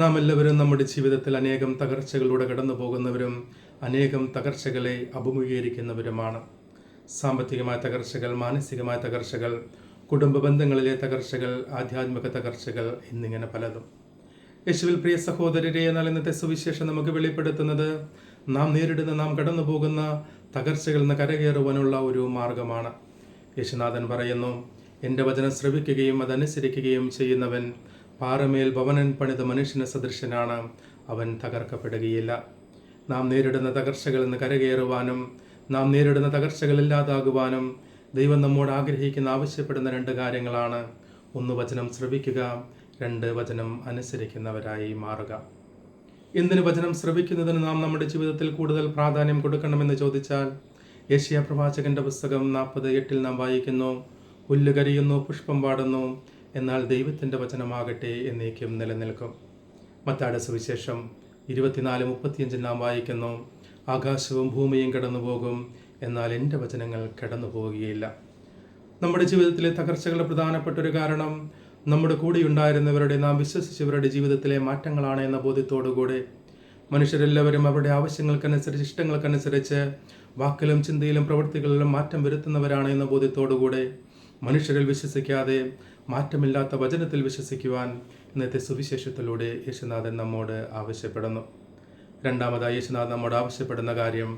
നാം എല്ലാവരും നമ്മുടെ ജീവിതത്തിൽ അനേകം തകർച്ചകളിലൂടെ കടന്നു പോകുന്നവരും അനേകം തകർച്ചകളെ അഭിമുഖീകരിക്കുന്നവരുമാണ്. സാമ്പത്തികമായ തകർച്ചകൾ, മാനസികമായ തകർച്ചകൾ, കുടുംബ ബന്ധങ്ങളിലെ തകർച്ചകൾ, ആധ്യാത്മിക തകർച്ചകൾ എന്നിങ്ങനെ പലതും. യേശുവിൽ പ്രിയ സഹോദരരെ, എന്നാൽ ഇന്നത്തെ സുവിശേഷം നമുക്ക് വെളിപ്പെടുത്തുന്നത് നാം കടന്നു പോകുന്ന തകർച്ചകളിൽ നിന്ന് കരകയറുവാനുള്ള ഒരു മാർഗമാണ്. യേശുനാഥൻ പറയുന്നു, എൻ്റെ വചനം ശ്രവിക്കുകയും അതനുസരിക്കുകയും ചെയ്യുന്നവൻ പാറമേൽ ഭവനൻ പണിത മനുഷ്യന് സദൃശനാണ്, അവൻ തകർക്കപ്പെടുകയില്ല. നാം നേരിടുന്ന തകർച്ചകളിൽ നിന്ന് കരകയറുവാനും നാം നേരിടുന്ന തകർച്ചകൾ ഇല്ലാതാകുവാനും ദൈവം നമ്മോട് ആവശ്യപ്പെടുന്ന രണ്ട് കാര്യങ്ങളാണ്. ഒന്ന്, വചനം ശ്രവിക്കുക. രണ്ട്, വചനം അനുസരിക്കുന്നവരായി മാറുക. എന്തിന് വചനം ശ്രവിക്കുന്നതിന് നാം നമ്മുടെ ജീവിതത്തിൽ കൂടുതൽ പ്രാധാന്യം കൊടുക്കണമെന്ന് ചോദിച്ചാൽ, യെശയ്യാ പ്രവാചകന്റെ പുസ്തകം 40:8 നാം വായിക്കുന്നു, പുല്ല് കരിയുന്നു, പുഷ്പം പാടുന്നു, എന്നാൽ ദൈവത്തിൻ്റെ വചനമാകട്ടെ എന്നേക്കും നിലനിൽക്കും. മത്തായിയുടെ സുവിശേഷം 24:35 നാം വായിക്കുന്നു, ആകാശവും ഭൂമിയും കടന്നു പോകും, എന്നാൽ എൻ്റെ വചനങ്ങൾ കടന്നു പോവുകയില്ല. നമ്മുടെ ജീവിതത്തിലെ തകർച്ചകളുടെ പ്രധാനപ്പെട്ട ഒരു കാരണം നമ്മുടെ കൂടെയുണ്ടായിരുന്നവരുടെ, നാം വിശ്വസിച്ചവരുടെ ജീവിതത്തിലെ മാറ്റങ്ങളാണ് എന്ന ബോധ്യത്തോടുകൂടി മനുഷ്യരെല്ലാവരും അവരുടെ ആവശ്യങ്ങൾക്കനുസരിച്ച്, ഇഷ്ടങ്ങൾക്കനുസരിച്ച് വാക്കിലും ചിന്തയിലും പ്രവൃത്തികളിലും മാറ്റം വരുത്തുന്നവരാണ് എന്ന ബോധ്യത്തോടുകൂടി മനുഷ്യരിൽ വിശ്വസിക്കാതെ മാറ്റമില്ലാത്ത വചനത്തിൽ വിശ്വസിക്കുവാൻ ഇന്നത്തെ സുവിശേഷത്തിലൂടെ യേശുനാഥൻ നമ്മോട് ആവശ്യപ്പെടുന്നു. രണ്ടാമതായി യേശുനാഥൻ നമ്മോട് ആവശ്യപ്പെടുന്ന കാര്യം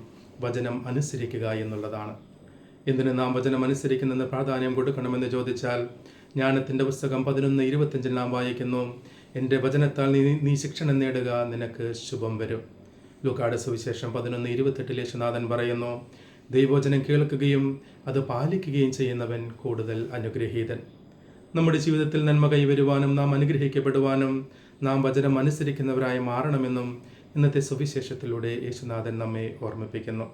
വചനം അനുസരിക്കുക എന്നുള്ളതാണ്. എന്തിന് നാം വചനം അനുസരിക്കുന്നതിന് പ്രാധാന്യം കൊടുക്കണമെന്ന് ചോദിച്ചാൽ, ജ്ഞാനത്തിൻ്റെ പുസ്തകം 11:25 നാം വായിക്കുന്നു, എൻ്റെ വചനത്താൽ നീ ശിക്ഷണം നേടുക, നിനക്ക് ശുഭം വരും. ലൂക്കായുടെ സുവിശേഷം 11:28 യേശുനാഥൻ പറയുന്നു, ദൈവവചനം കേൾക്കുകയും അത് പാലിക്കുകയും ചെയ്യുന്നവൻ കൂടുതൽ അനുഗ്രഹീതൻ. നമ്മുടെ ജീവിതത്തിൽ നന്മ കൈവരുവാനും നാം അനുഗ്രഹിക്കപ്പെടുവാനും നാം വചനം അനുസരിക്കുന്നവരായി മാറണമെന്നും ഇന്നത്തെ സുവിശേഷത്തിലൂടെ യേശുനാഥൻ നമ്മെ ഓർമ്മിപ്പിക്കുന്നു.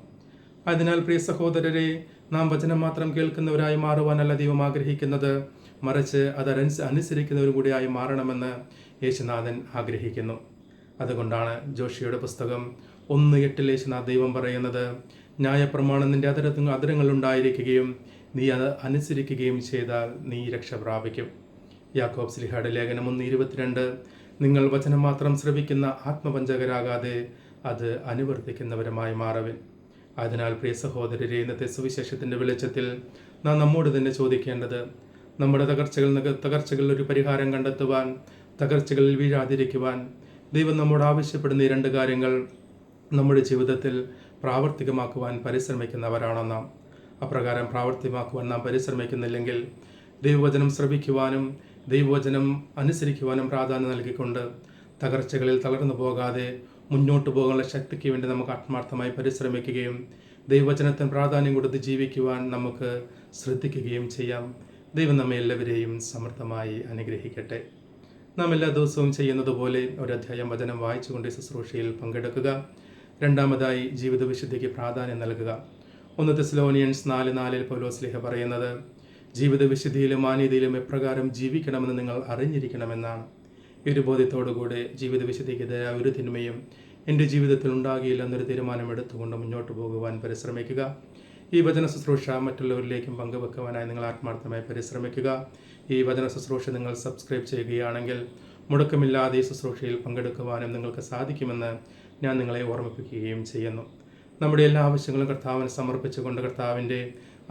അതിനാൽ പ്രിയ സഹോദരരെ, നാം വചനം മാത്രം കേൾക്കുന്നവരായി മാറുവാനല്ല ദൈവം ആഗ്രഹിക്കുന്നത്, മറിച്ച് അത് അനുസരിക്കുന്നവരും കൂടിയായി മാറണമെന്ന് യേശുനാഥൻ ആഗ്രഹിക്കുന്നു. അതുകൊണ്ടാണ് ജോഷിയുടെ പുസ്തകം 1:8 യേശുനാഥ ദൈവം പറയുന്നത്, ന്യായപ്രമാണം നിന്റെ അതിരങ്ങളുണ്ടായിരിക്കുകയും നീ അത് അനുസരിക്കുകയും ചെയ്താൽ നീ രക്ഷ പ്രാപിക്കും. യാക്കോബ് ശ്ലീഹായുടെ ലേഖനം 1:22, നിങ്ങൾ വചനം മാത്രം ശ്രവിക്കുന്ന ആത്മവഞ്ചകരാകാതെ അത് അനുവർത്തിക്കുന്നവരുമായി മാറവിൻ. അതിനാൽ പ്രിയ സഹോദരരെ, ഇന്നത്തെ സുവിശേഷത്തിൻ്റെ വെളിച്ചത്തിൽ നാം നമ്മോട് തന്നെ ചോദിക്കേണ്ടത്, നമ്മുടെ തകർച്ചകളിൽ ഒരു പരിഹാരം കണ്ടെത്തുവാൻ, തകർച്ചകളിൽ വീഴാതിരിക്കുവാൻ ദൈവം നമ്മോട് ആവശ്യപ്പെടുന്ന ഈ രണ്ട് കാര്യങ്ങൾ നമ്മുടെ ജീവിതത്തിൽ പ്രാവർത്തികമാക്കുവാൻ പരിശ്രമിക്കുന്നവരാണോ നാം? അപ്രകാരം പ്രാവർത്തികമാക്കുവാൻ നാം പരിശ്രമിക്കുന്നില്ലെങ്കിൽ ദൈവവചനം ശ്രവിക്കുവാനും ദൈവവചനം അനുസരിക്കുവാനും പ്രാധാന്യം നൽകിക്കൊണ്ട് തകർച്ചകളിൽ തളർന്നു പോകാതെ മുന്നോട്ട് പോകാനുള്ള ശക്തിക്ക് വേണ്ടി നമുക്ക് ആത്മാർത്ഥമായി പരിശ്രമിക്കുകയും ദൈവവചനത്തിന് പ്രാധാന്യം കൊടുത്ത് ജീവിക്കുവാൻ നമുക്ക് ശ്രദ്ധിക്കുകയും ചെയ്യാം. ദൈവം നമ്മെ എല്ലാവരെയും സമൃദ്ധമായി അനുഗ്രഹിക്കട്ടെ. നാം എല്ലാ ദിവസവും ചെയ്യുന്നത് പോലെ ഒരധ്യായം വചനം വായിച്ചുകൊണ്ട് ശുശ്രൂഷയിൽ പങ്കെടുക്കുക. രണ്ടാമതായി, ജീവിത വിശുദ്ധിക്ക് പ്രാധാന്യം നൽകുക. 1 തെസ്സലോനിയൻസ് 4:4 പൗലോസ് ശ്ലീഹ പറയുന്നത്, ജീവിത വിശുദ്ധിയിലും മാന്യതയിലും എപ്രകാരം ജീവിക്കണമെന്ന് നിങ്ങൾ അറിഞ്ഞിരിക്കണമെന്നാണ്. ഈ ഒരു ബോധ്യത്തോടുകൂടി ജീവിത വിശുദ്ധിക്കെതിരായ ഒരു തിന്മയും എൻ്റെ ജീവിതത്തിൽ ഉണ്ടാകില്ല എന്നൊരു തീരുമാനമെടുത്തുകൊണ്ട് മുന്നോട്ട് പോകുവാൻ പരിശ്രമിക്കുക. ഈ വചന ശുശ്രൂഷ മറ്റുള്ളവരിലേക്കും പങ്കുവെക്കുവാനായി നിങ്ങൾ ആത്മാർത്ഥമായി പരിശ്രമിക്കുക. ഈ വചന ശുശ്രൂഷ നിങ്ങൾ സബ്സ്ക്രൈബ് ചെയ്യുകയാണെങ്കിൽ മുടക്കമില്ലാതെ ഈ ശുശ്രൂഷയിൽ പങ്കെടുക്കുവാനും നിങ്ങൾക്ക് സാധിക്കുമെന്ന് ഞാൻ നിങ്ങളെ ഓർമ്മിപ്പിക്കുകയും ചെയ്യുന്നു. നമ്മുടെ എല്ലാ ആവശ്യങ്ങളും കർത്താവിന് സമർപ്പിച്ചുകൊണ്ട് കർത്താവിൻ്റെ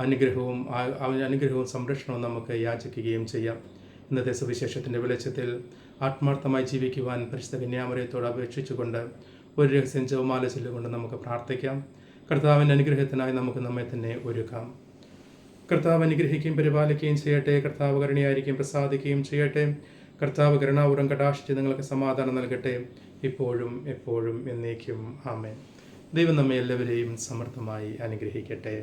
അനുഗ്രഹവും സംരക്ഷണവും നമുക്ക് യാചിക്കുകയും ചെയ്യാം. ഇന്നത്തെ സുവിശേഷത്തിൻ്റെ വെളിച്ചത്തിൽ ആത്മാർത്ഥമായി ജീവിക്കുവാൻ പരിശുദ്ധ കന്യാമറിയത്തോട് അപേക്ഷിച്ചുകൊണ്ട് ഒരു രഹസ്യം ജപമാല ചൊല്ലിക്കൊണ്ട് നമുക്ക് പ്രാർത്ഥിക്കാം. കർത്താവിൻ്റെ അനുഗ്രഹത്തിനായി നമുക്ക് നമ്മെ തന്നെ ഒരുക്കാം. കർത്താവ് അനുഗ്രഹിക്കുകയും പരിപാലിക്കുകയും ചെയ്യട്ടെ. കർത്താവ് കരുണയായിരിക്കും പ്രസാദിക്കുകയും ചെയ്യട്ടെ. കർത്താവ് കരുണാപൂർവ്വം കടാക്ഷിച്ച് നിങ്ങൾക്ക് സമാധാനം നൽകട്ടെ, ഇപ്പോഴും എപ്പോഴും എന്നേക്കും. ആമേൻ. ദൈവം നമ്മെ എല്ലാവരെയും സമൃദ്ധമായി അനുഗ്രഹിക്കട്ടെ.